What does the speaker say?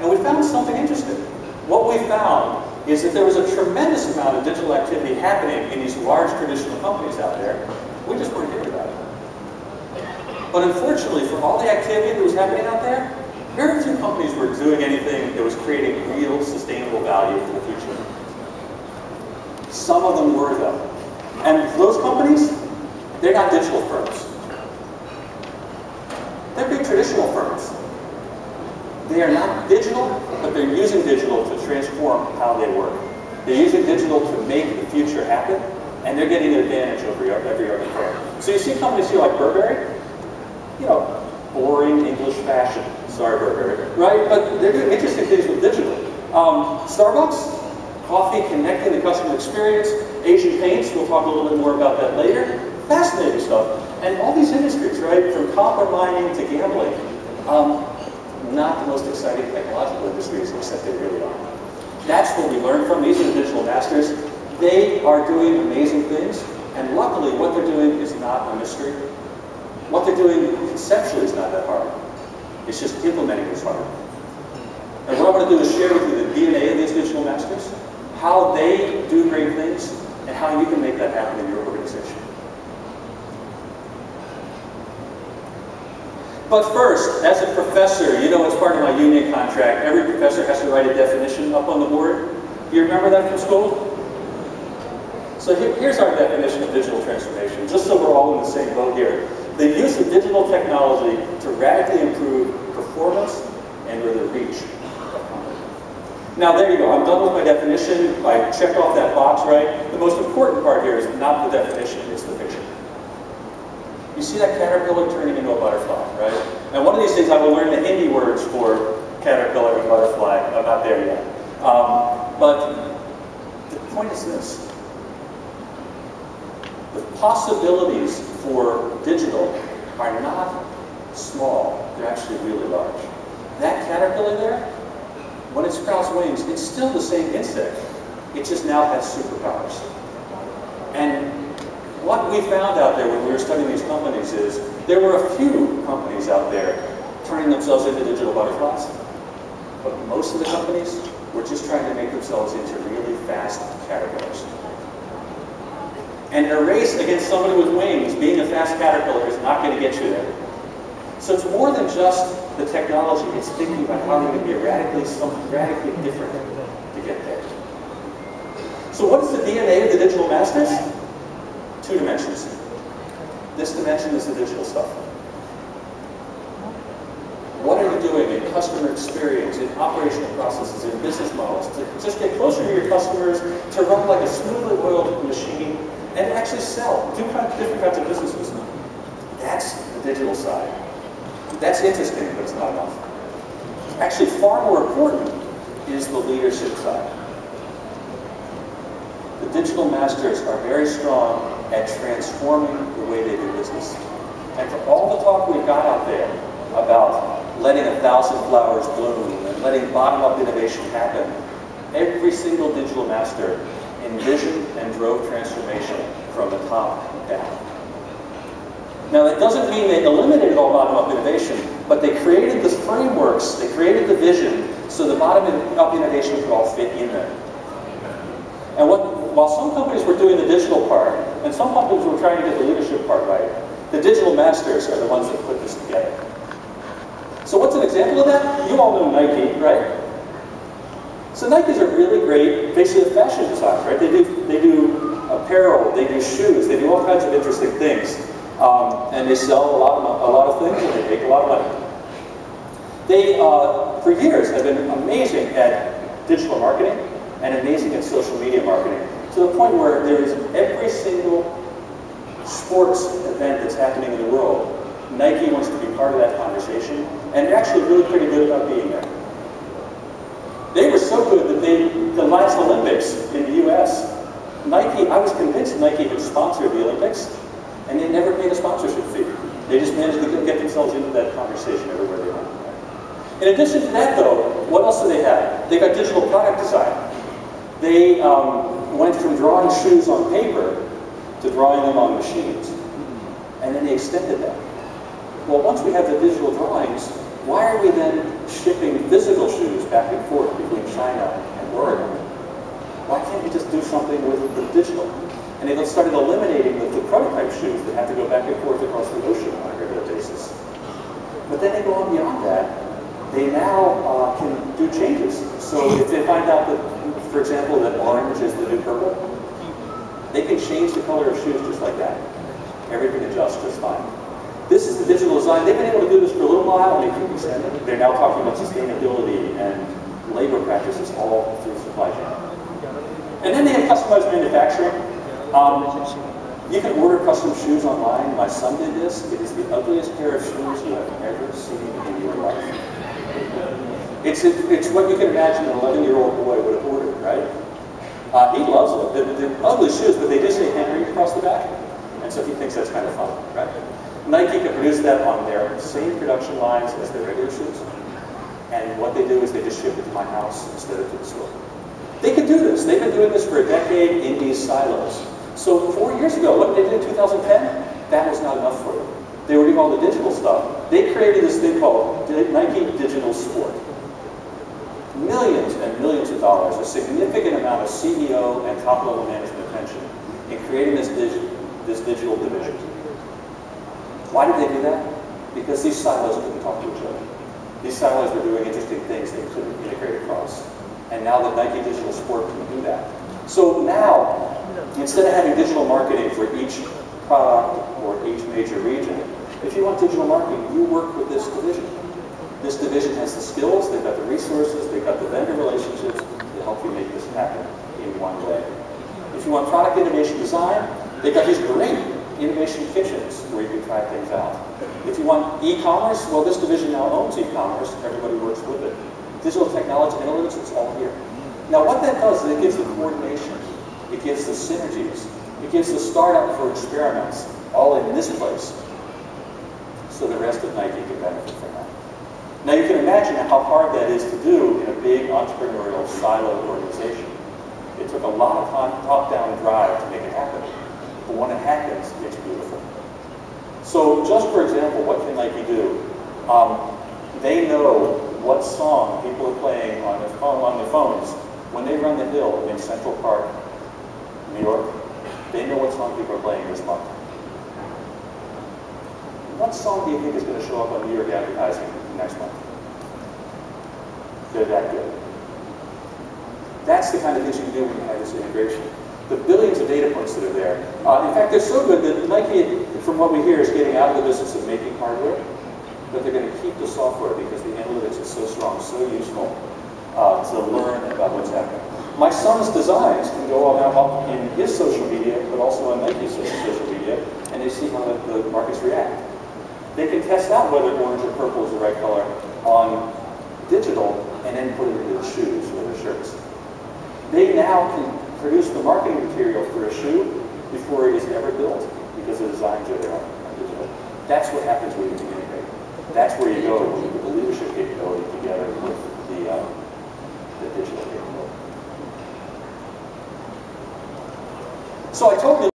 And we found something interesting. What we found is that there was a tremendous amount of digital activity happening in these large traditional companies out there. We just weren't hearing about it. But unfortunately, for all the activity that was happening out there, very few companies were doing anything that was creating real sustainable value for the future. Some of them were, though. And those companies, they're not digital firms. They're big traditional firms. They are not digital, but they're using digital to transform how they work. They're using digital to make the future happen, and they're getting an advantage over every other firm. So you see companies here like Burberry, you know, boring English fashion. Sorry, Burberry, right? But they're doing interesting things with digital. Starbucks, coffee connecting the customer experience. Asian paints, we'll talk a little bit more about that later. Fascinating stuff. And all these industries, right, from copper mining to gambling, not the most exciting technological industries, except they really are. That's what we learned from. These are the digital masters. They are doing amazing things, and luckily what they're doing is not a mystery. What they're doing conceptually is not that hard. It's just implementing is hard. And what I want to do is share with you the DNA of these digital masters, how they do great things, and how you can make that happen in your organization. But first, as a professor, you know it's part of my union contract, every professor has to write a definition up on the board. Do you remember that from school? So here's our definition of digital transformation, just so we're all in the same boat here. The use of digital technology to radically improve performance and or the reach of company. Now there you go, I'm done with my definition. I checked off that box, right? The most important part here is not the definition, it's the picture. You see that caterpillar turning into a butterfly, right? And one of these days I will learn the Hindi words for caterpillar and butterfly. I'm not there yet. But the point is this. The possibilities for digital are not small, they're actually really large. That caterpillar there, when it sprouts wings, it's still the same insect. It just now has superpowers. And what we found out there when we were studying these companies is there were a few companies out there turning themselves into digital butterflies, but most of the companies were just trying to make themselves into really fast caterpillars. And in a race against somebody with wings, being a fast caterpillar is not going to get you there. So it's more than just the technology, it's thinking about how you can be something radically different to get there. So what is the DNA of the digital masters? 2 dimensions. This dimension is the digital stuff. What are you doing in customer experience, in operational processes, in business models, to just get closer to your customers, to run like a smoothly oiled machine, and actually sell, do different kinds of businesses? That's the digital side. That's interesting, but it's not enough. Actually, far more important is the leadership side. The digital masters are very strong at transforming the way they do business. And for all the talk we've got out there about letting 1,000 flowers bloom and letting bottom-up innovation happen, every single digital master envisioned and drove transformation from the top down. Now that doesn't mean they eliminated all bottom-up innovation, but they created the frameworks, they created the vision, so the bottom-up innovation could all fit in there. And while some companies were doing the digital part, and some companies were trying to get the leadership part right, the digital masters are the ones that put this together. So what's an example of that? You all know Nike, right? So Nike's a really great, basically fashion design, right? They do apparel, they do shoes, they do all kinds of interesting things. And they sell a lot of things, and they make a lot of money. They, for years, have been amazing at digital marketing and amazing at social media marketing, to the point where there is every single sports event that's happening in the world, Nike wants to be part of that conversation, and they're actually really pretty good about being there. They were so good that the last Olympics in the US, Nike, I was convinced Nike had sponsored the Olympics, and they never paid a sponsorship fee. They just managed to get themselves into that conversation everywhere they went. In addition to that, though, what else do they have? They got digital product design. They went from drawing shoes on paper to drawing them on machines. And then they extended that. Well, once we have the digital drawings, Why are we then shipping physical shoes back and forth between China and Oregon? Why can't we just do something with the digital? And they started eliminating the prototype shoes that have to go back and forth across the ocean on a regular basis. But then they go on beyond that. They now can do changes. So if they find out that, for example, that orange is the new purple, they can change the color of shoes just like that. Everything adjusts just fine. This is the digital design. They've been able to do this for a little while, and they keep extending. They're now talking about sustainability and labor practices all through the supply chain. And then they have customized manufacturing. You can order custom shoes online. My son did this. It is the ugliest pair of shoes you have ever seen in your life. It's what you can imagine an 11-year-old boy would have ordered, right? He loves them. They're ugly shoes, but they just say Henry across the back. And so he thinks that's kind of fun, right? Nike can produce that on their same production lines as their regular shoes. And what they do is they just ship it to my house instead of to the store. They can do this. They've been doing this for a decade in these silos. So 4 years ago, what they did in 2010, that was not enough for them. They were doing all the digital stuff. They created this thing called Nike Digital Sport. Millions and millions of dollars, a significant amount of CEO and top-level management attention in creating this digital division. Why did they do that? Because these silos couldn't talk to each other. These silos were doing interesting things they couldn't integrate across. And now the Nike Digital Sport can do that. So now, instead of having digital marketing for each product or each major region, if you want digital marketing, you work with this division. This division has the skills, they've got the resources, they've got the vendor relationships to help you make this happen in one way. If you want product innovation design, they've got these great innovation kitchens where you can try things out. If you want e-commerce, well, this division now owns e-commerce. Everybody works with it. Digital technology analytics, it's all here. Now, what that does is it gives the coordination. It gives the synergies. It gives the startup for experiments, all in this place. So the rest of Nike can benefit from that. Now, you can imagine how hard that is to do in a big entrepreneurial siloed organization. It took a lot of top-down drive to make it happen. But when it happens, it's beautiful. So just for example, what can Nike do? They know what song people are playing on their phones when they run the hill in Central Park, New York. They know what song people are playing this month. What song do you think is going to show up on New York advertising next month? They're that good. That's the kind of things you can do when you have this integration. The billions of data points that are there. In fact, they're so good that Nike, from what we hear, is getting out of the business of making hardware, but they're going to keep the software because the analytics is so strong, so useful to learn about what's happening. My son's designs can go up in his social media, but also on Nike's social media, and they see how the markets react. They can test out whether orange or purple is the right color on digital, and then put it into the shoes or the shirts. They now can produce the marketing material for a shoe before it is ever built, because the designs are there on digital. That's what happens when you integrate. That's where you go when you put the leadership capability together with the digital capability. So I told you a